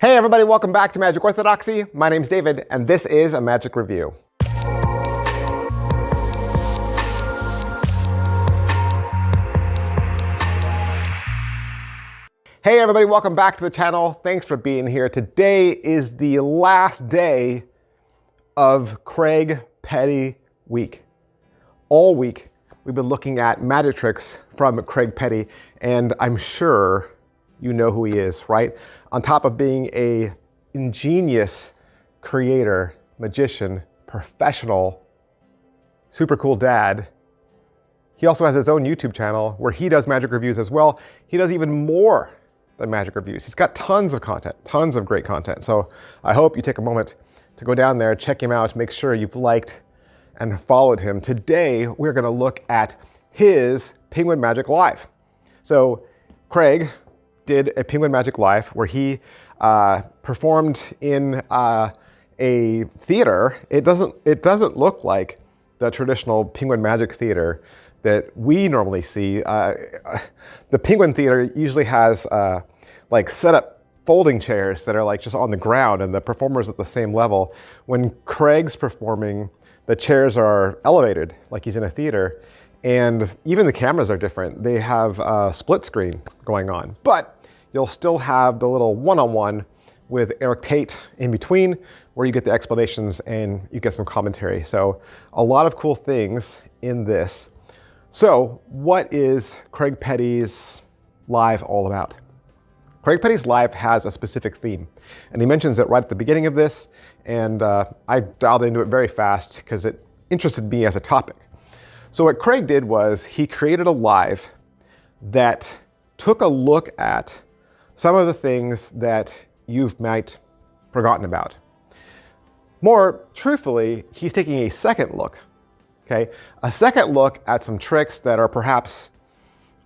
Hey everybody, welcome back to Magic Orthodoxy. My name's David, and this is a Magic Review. Hey everybody, welcome back to the channel. Thanks for being here. Today is the last day of Craig Petty week. All week, we've been looking at magic tricks from Craig Petty, and I'm sure you know who he is, right? On top of being a ingenious creator, magician, professional, super cool dad, he also has his own YouTube channel where he does magic reviews as well. He does even more than magic reviews. He's got tons of content, tons of great content. So I hope you take a moment to go down there, check him out, make sure you've liked and followed him. Today, we're gonna look at his Penguin Magic Live. So Craig did a Penguin Magic Live where he performed in a theater. It doesn't look like the traditional Penguin Magic Theater that we normally see. The Penguin Theater usually has like set up folding chairs that are like just on the ground and the performer's at the same level. When Craig's performing, the chairs are elevated like he's in a theater, and even the cameras are different. They have a split screen going on, but you'll still have the little one-on-one with Eric Tate in between where you get the explanations and you get some commentary. So a lot of cool things in this. So what is Craig Petty's live all about? Craig Petty's live has a specific theme, and he mentions it right at the beginning of this, and I dialed into it very fast because it interested me as a topic. So what Craig did was he created a live that took a look at some of the things that you might forgotten about. More truthfully, he's taking a second look, okay? A second look at some tricks that are perhaps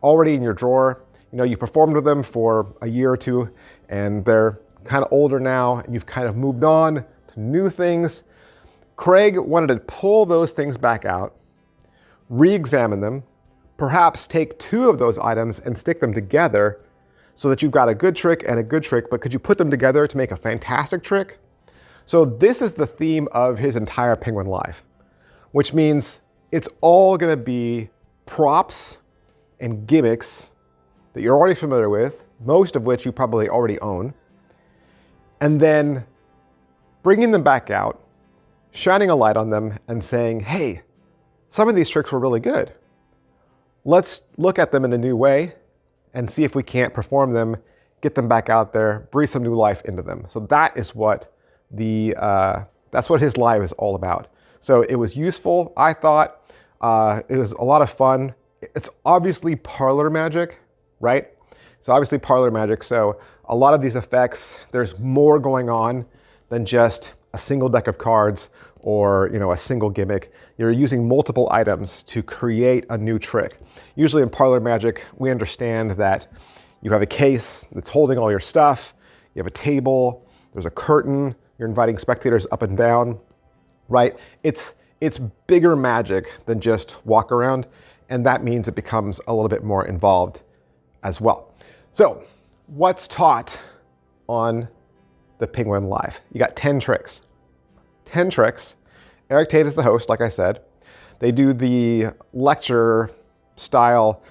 already in your drawer. You know, you performed with them for a year or two and they're kind of older now and you've kind of moved on to new things. Craig wanted to pull those things back out, re-examine them, perhaps take two of those items and stick them together so that you've got a good trick and a good trick, but could you put them together to make a fantastic trick? So this is the theme of his entire Penguin Live, which means it's all gonna be props and gimmicks that you're already familiar with, most of which you probably already own, and then bringing them back out, shining a light on them and saying, hey, some of these tricks were really good. Let's look at them in a new way and see if we can't perform them, get them back out there, breathe some new life into them. So that is what that's what his live is all about. So it was useful, I thought. It was a lot of fun. It's obviously parlor magic, right? It's obviously parlor magic. So a lot of these effects, there's more going on than just a single deck of cards or a single gimmick. You're using multiple items to create a new trick. Usually in parlor magic, we understand that you have a case that's holding all your stuff, you have a table, there's a curtain, you're inviting spectators up and down, right? It's bigger magic than just walk around, and that means it becomes a little bit more involved as well. So what's taught on the Penguin Live? You got 10 tricks. 10 tricks. Eric Tate is the host, like I said. They do the lecture style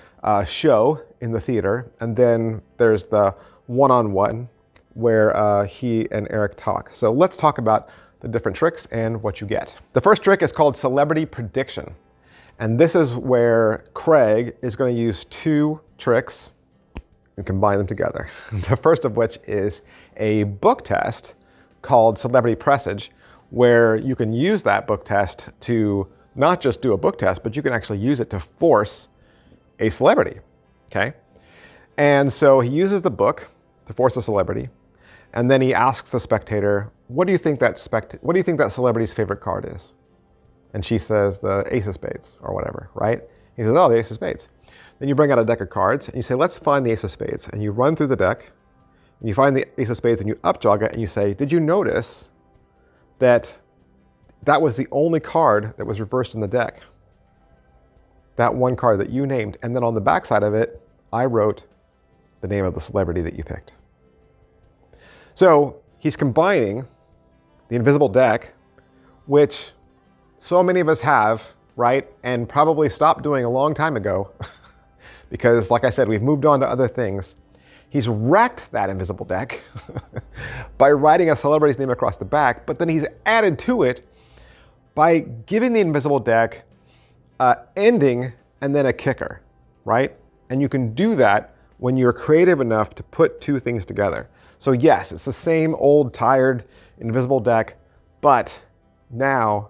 show in the theater, and then there's the one-on-one where he and Eric talk. So let's talk about the different tricks and what you get. The first trick is called Celebrity Prediction, and this is where Craig is going to use two tricks and combine them together. The first of which is a book test called Celebrity Presage, where you can use that book test to not just do a book test, but you can actually use it to force a celebrity, okay? And so he uses the book to force a celebrity, and then he asks the spectator, what do you think that celebrity's favorite card is? And she says the Ace of Spades or whatever, right? He says, oh, the Ace of Spades. Then you bring out a deck of cards and you say, let's find the Ace of Spades. And you run through the deck and you find the Ace of Spades and you upjog it and you say, did you notice that was the only card that was reversed in the deck? That one card that you named. And then on the back side of it, I wrote the name of the celebrity that you picked. So he's combining the invisible deck, which so many of us have, right? And probably stopped doing a long time ago because, like I said, we've moved on to other things. He's wrecked that invisible deck by writing a celebrity's name across the back, but then he's added to it by giving the invisible deck ending and then a kicker, right? And you can do that when you're creative enough to put two things together. So yes, it's the same old, tired, invisible deck, but now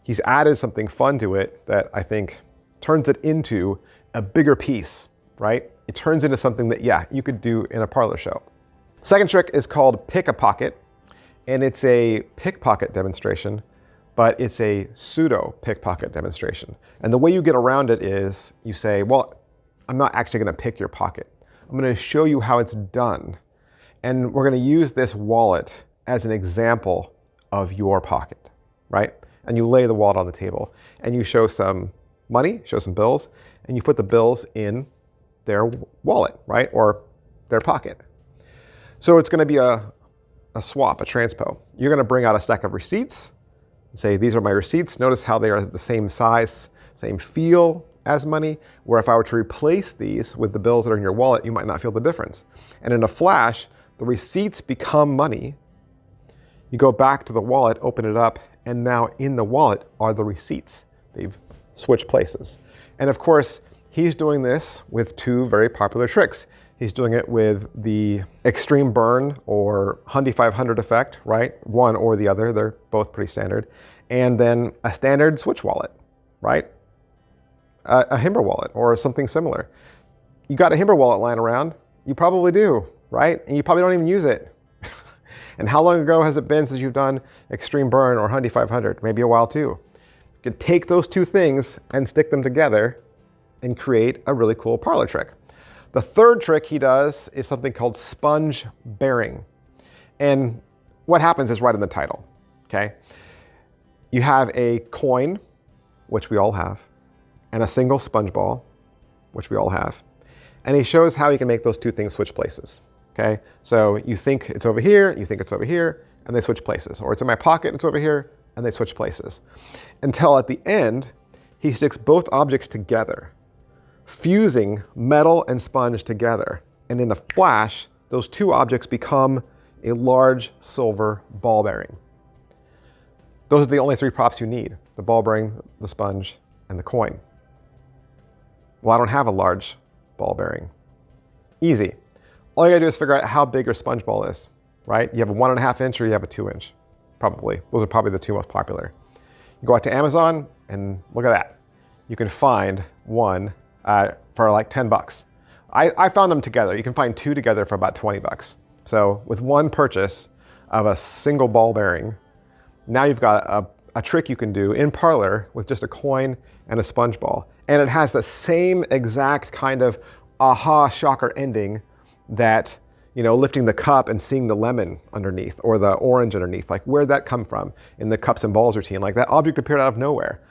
he's added something fun to it that I think turns it into a bigger piece, right? It turns into something that, yeah, you could do in a parlor show. Second trick is called Pick a Pocket, and it's a pickpocket demonstration, but it's a pseudo pickpocket demonstration. And the way you get around it is you say, well, I'm not actually gonna pick your pocket. I'm gonna show you how it's done. And we're gonna use this wallet as an example of your pocket, right? And you lay the wallet on the table and you show some money, show some bills, and you put the bills in their wallet, right? Or their pocket. So it's gonna be a swap, a transpo. You're gonna bring out a stack of receipts and say, these are my receipts. Notice how they are the same size, same feel as money, where if I were to replace these with the bills that are in your wallet, you might not feel the difference. And in a flash, the receipts become money. You go back to the wallet, open it up, and now in the wallet are the receipts. They've switched places. And of course, he's doing this with two very popular tricks. He's doing it with the extreme burn or Hundy 500 effect, right? One or the other, they're both pretty standard. And then a standard switch wallet, right? A Himber wallet or something similar. You got a Himber wallet lying around? You probably do, right? And you probably don't even use it. And how long ago has it been since you've done extreme burn or Hundy 500? Maybe a while too. You could take those two things and stick them together and create a really cool parlor trick. The third trick he does is something called sponge bearing. And what happens is right in the title, okay? You have a coin, which we all have, and a single sponge ball, which we all have. And he shows how you can make those two things switch places, okay? So you think it's over here, you think it's over here, and they switch places. Or it's in my pocket, it's over here, and they switch places. Until at the end, he sticks both objects together, fusing metal and sponge together. And in a flash, those two objects become a large silver ball bearing. Those are the only three props you need: the ball bearing, the sponge, and the coin. Well, I don't have a large ball bearing. Easy. All you gotta do is figure out how big your sponge ball is, right? You have a 1.5 inch or you have a 2 inch, probably. Those are probably the two most popular. You go out to Amazon and look at that. You can find one for like 10 bucks. I found them together. You can find two together for about 20 bucks. So with one purchase of a single ball bearing, now you've got a trick you can do in parlor with just a coin and a sponge ball. And it has the same exact kind of aha shocker ending that, you know, lifting the cup and seeing the lemon underneath or the orange underneath. Like, where'd that come from in the cups and balls routine? Like, that object appeared out of nowhere.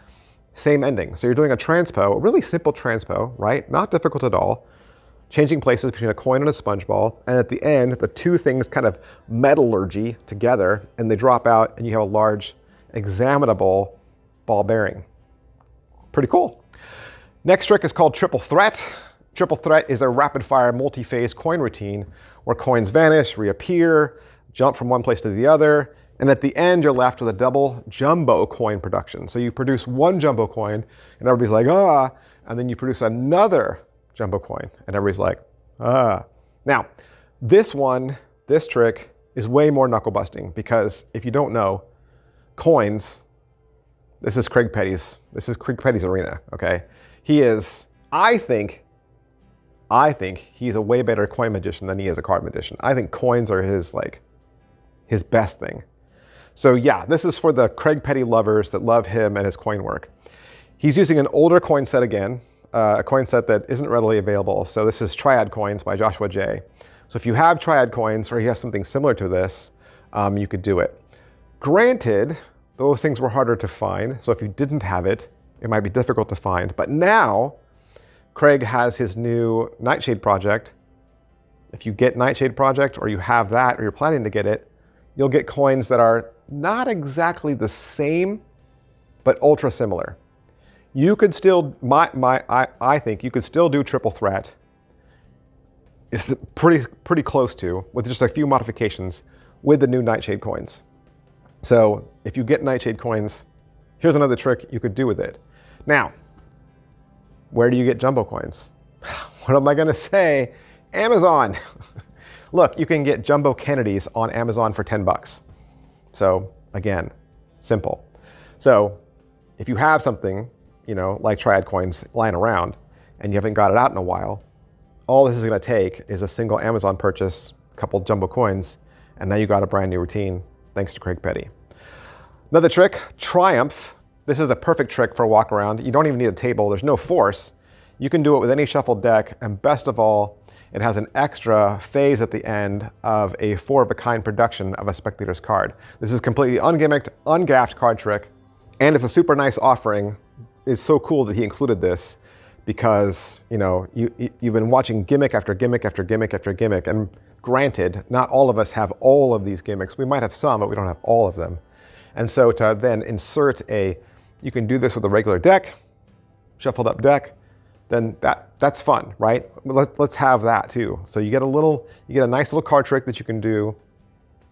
Same ending. So you're doing a transpo, a really simple transpo, right? Not difficult at all. Changing places between a coin and a sponge ball. And at the end, the two things kind of metallurgy together and they drop out and you have a large examinable ball bearing. Pretty cool. Next trick is called triple threat. Triple threat is a rapid fire multi-phase coin routine where coins vanish, reappear, jump from one place to the other. And at the end, you're left with a double jumbo coin production. So you produce one jumbo coin and everybody's like, ah, and then you produce another jumbo coin and everybody's like, ah. Now, this trick is way more knuckle busting because if you don't know, coins, this is Craig Petty's arena, okay? He is, I think he's a way better coin magician than he is a card magician. I think coins are his best thing. So yeah, this is for the Craig Petty lovers that love him and his coin work. He's using an older coin set again, a coin set that isn't readily available. So this is Triad Coins by Joshua J. So if you have Triad Coins or you have something similar to this, you could do it. Granted, those things were harder to find. So if you didn't have it, it might be difficult to find. But now, Craig has his new Nightshade project, if you get Nightshade Project or you have that or you're planning to get it, you'll get coins that are not exactly the same, but ultra similar. You could still, I think you could still do triple threat. It's pretty close to, with just a few modifications, with the new Nightshade coins. So if you get Nightshade coins, here's another trick you could do with it. Now, where do you get jumbo coins? What am I gonna say? Amazon. Look, you can get jumbo Kennedys on Amazon for 10 bucks. So again, simple. So if you have something, you know, like Triad coins lying around and you haven't got it out in a while, all this is gonna take is a single Amazon purchase, a couple jumbo coins, and now you got a brand new routine, thanks to Craig Petty. Another trick, Triumph. This is a perfect trick for a walk around. You don't even need a table, there's no force. You can do it with any shuffled deck, and best of all, it has an extra phase at the end of a 4-of-a-kind production of a spectator's card. This is completely ungimmicked, ungaffed card trick, and it's a super nice offering. It's so cool that he included this because, you know, you've been watching gimmick after gimmick after gimmick after gimmick, and granted, not all of us have all of these gimmicks. We might have some, but we don't have all of them. And so to then insert you can do this with a regular deck, shuffled up deck, then that's fun, right? Let's have that too. So you get a nice little card trick that you can do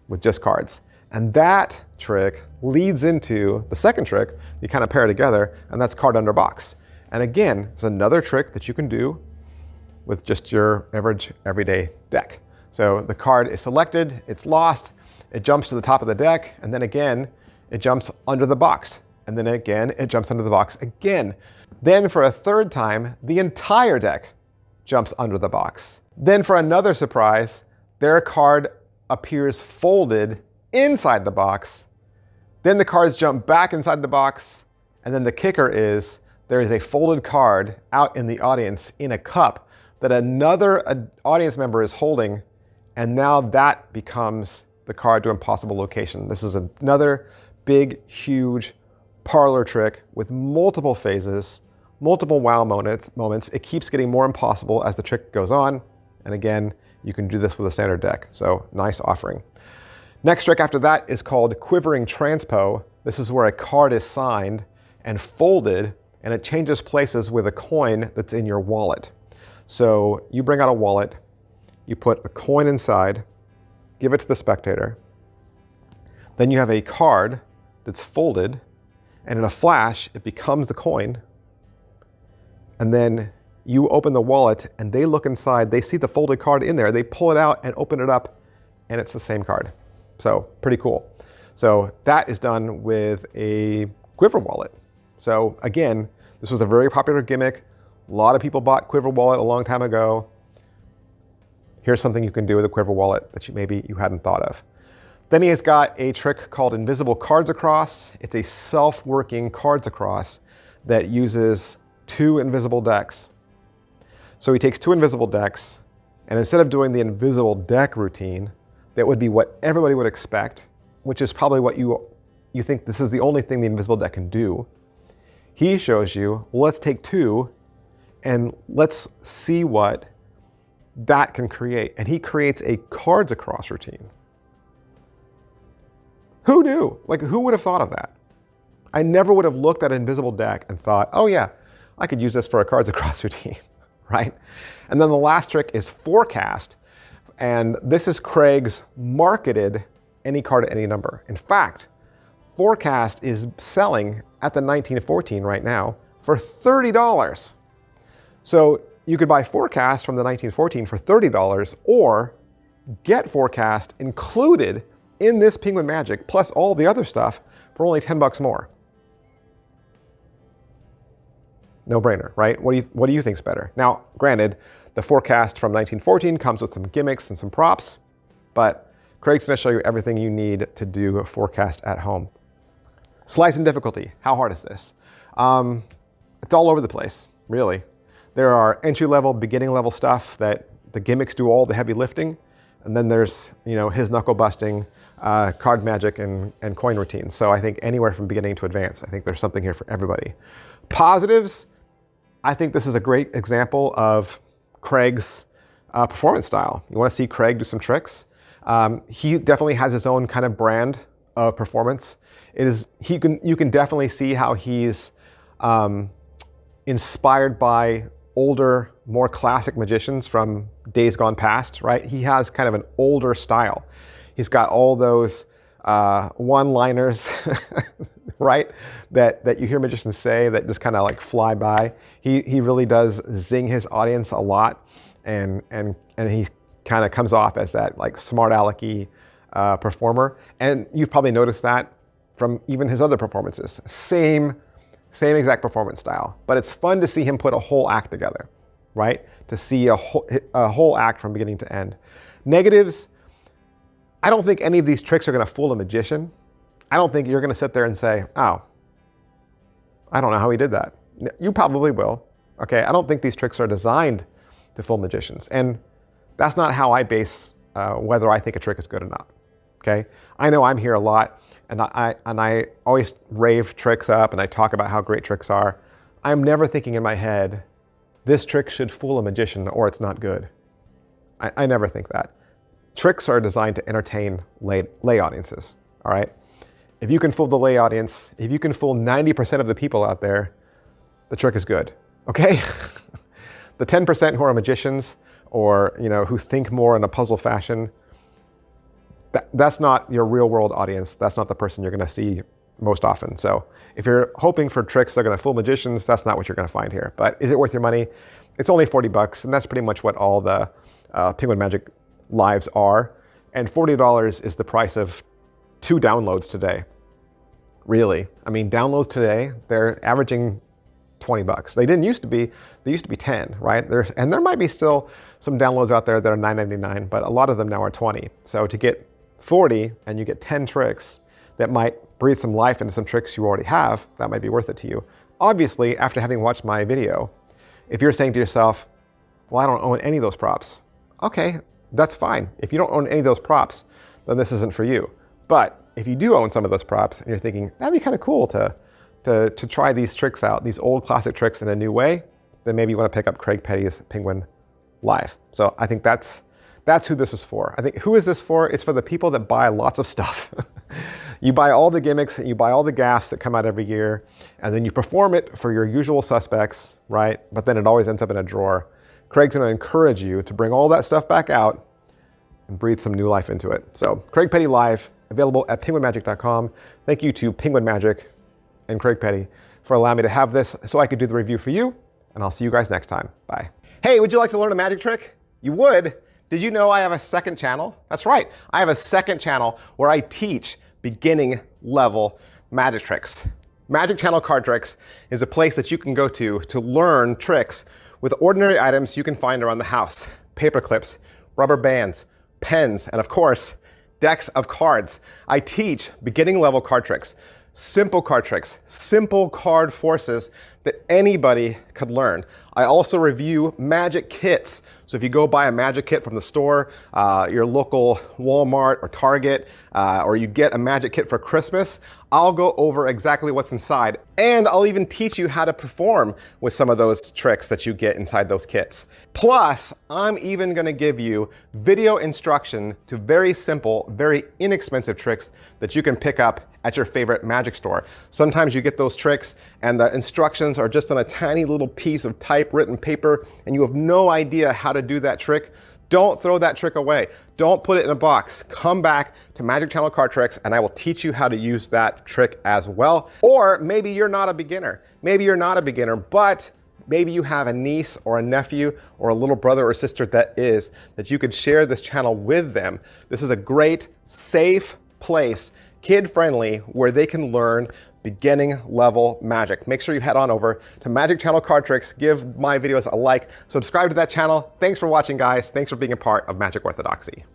with just cards. And that trick leads into the second trick, you kind of pair together, and that's card under box. And again, it's another trick that you can do with just your average everyday deck. So the card is selected, it's lost, it jumps to the top of the deck, and then again, it jumps under the box. And then again, it jumps under the box again. Then for a third time, the entire deck jumps under the box. Then for another surprise, their card appears folded inside the box. Then the cards jump back inside the box. And then the kicker is there is a folded card out in the audience in a cup that another audience member is holding. And now that becomes the card to impossible location. This is another big, huge parlor trick with multiple phases, multiple wow moments. It keeps getting more impossible as the trick goes on. And again, you can do this with a standard deck. So nice offering. Next trick after that is called Quivering Transpo. This is where a card is signed and folded, and it changes places with a coin that's in your wallet. So you bring out a wallet, you put a coin inside, give it to the spectator. Then you have a card that's folded, and in a flash, it becomes the coin. And then you open the wallet and they look inside, they see the folded card in there, they pull it out and open it up, and it's the same card. So pretty cool. So that is done with a Quiver Wallet. So again, this was a very popular gimmick. A lot of people bought Quiver Wallet a long time ago. Here's something you can do with a Quiver Wallet that maybe you hadn't thought of. Then he has got a trick called Invisible Cards Across. It's a self-working cards across that uses 2 invisible decks. So he takes 2 invisible decks, and instead of doing the invisible deck routine, that would be what everybody would expect, which is probably what you think this is the only thing the invisible deck can do. He shows you, well, let's take 2 and let's see what that can create. And he creates a cards across routine. Who knew? Like, who would have thought of that? I never would have looked at an invisible deck and thought, oh yeah, I could use this for a cards across routine, right? And then the last trick is Forecast. And this is Craig's marketed any card at any number. In fact, Forecast is selling at the 1914 right now for $30. So you could buy Forecast from the 1914 for $30, or get Forecast included in this Penguin Magic, plus all the other stuff, for only 10 bucks more. No brainer, right? What do you think's better? Now, granted, the Forecast from 1914 comes with some gimmicks and some props, but Craig's gonna show you everything you need to do a Forecast at home. Slice and difficulty, how hard is this? It's all over the place, really. There are entry-level, beginning-level stuff that the gimmicks do all the heavy lifting, and then there's, you know, his knuckle-busting, card magic and coin routines. So I think anywhere from beginning to advanced, I think there's something here for everybody. Positives, I think this is a great example of Craig's performance style. You want to see Craig do some tricks. He definitely has his own kind of brand of performance. You can definitely see how he's inspired by older, more classic magicians from days gone past, right? He has kind of an older style. He's got all those one-liners, right? That you hear magicians say that just kind of like fly by. He really does zing his audience a lot, and he kind of comes off as that like smart alecky performer. And you've probably noticed that from even his other performances. Same exact performance style, but it's fun to see him put a whole act together, right? To see a whole act from beginning to end. Negatives, I don't think any of these tricks are going to fool a magician. I don't think you're going to sit there and say, oh, I don't know how he did that. You probably will. Okay, I don't think these tricks are designed to fool magicians. And that's not how I base whether I think a trick is good or not. Okay, I know I'm here a lot, and I always rave tricks up, and I talk about how great tricks are. I'm never thinking in my head, this trick should fool a magician or it's not good. I never think that. Tricks are designed to entertain lay audiences, all right? If you can fool the lay audience, if you can fool 90% of the people out there, the trick is good, okay? The 10% who are magicians or who think more in a puzzle fashion, that's not your real world audience. That's not the person you're gonna see most often. So if you're hoping for tricks that are gonna fool magicians, that's not what you're gonna find here. But is it worth your money? It's only 40 bucks, and that's pretty much what all the Penguin Magic lives are. And $40 is the price of 2 downloads today. Really, I mean, downloads today, they're averaging 20 bucks. They used to be 10, right? And there might be still some downloads out there that are $9.99, but a lot of them now are 20. So to get 40 and you get 10 tricks that might breathe some life into some tricks you already have, that might be worth it to you. Obviously, after having watched my video, if you're saying to yourself, well, I don't own any of those props. Okay, that's fine. If you don't own any of those props, then this isn't for you. But if you do own some of those props and you're thinking, that'd be kind of cool to try these tricks out, these old classic tricks in a new way, then maybe you want to pick up Craig Petty's Penguin Live. So I think that's who this is for. I think, who is this for? It's for the people that buy lots of stuff. You buy all the gimmicks, and you buy all the gaffes that come out every year, and then you perform it for your usual suspects, right? But then it always ends up in a drawer. Craig's gonna encourage you to bring all that stuff back out and breathe some new life into it. So Craig Petty Live, available at penguinmagic.com. Thank you to Penguin Magic and Craig Petty for allowing me to have this so I could do the review for you, and I'll see you guys next time. Bye. Hey, would you like to learn a magic trick? You would? Did you know I have a second channel? That's right, I have a second channel where I teach beginning level magic tricks. Magic Channel Card Tricks is a place that you can go to learn tricks with ordinary items you can find around the house. Paper clips, rubber bands, pens, and of course, decks of cards. I teach beginning level card tricks, simple card tricks, simple card forces that anybody could learn. I also review magic kits. So if you go buy a magic kit from the store, your local Walmart or Target, or you get a magic kit for Christmas, I'll go over exactly what's inside. And I'll even teach you how to perform with some of those tricks that you get inside those kits. Plus, I'm even gonna give you video instruction to very simple, very inexpensive tricks that you can pick up at your favorite magic store. Sometimes you get those tricks and the instructions are just on a tiny little piece of typewritten paper and you have no idea how to do that trick. Don't throw that trick away. Don't put it in a box. Come back to Magic Channel Card Tricks and I will teach you how to use that trick as well. Or maybe you're not a beginner. Maybe you're not a beginner, but maybe you have a niece or a nephew or a little brother or sister that you could share this channel with them. This is a great, safe place, kid-friendly, where they can learn beginning level magic. Make sure you head on over to Magic Channel Card Tricks, give my videos a like, subscribe to that channel. Thanks for watching, guys. Thanks for being a part of Magic Orthodoxy.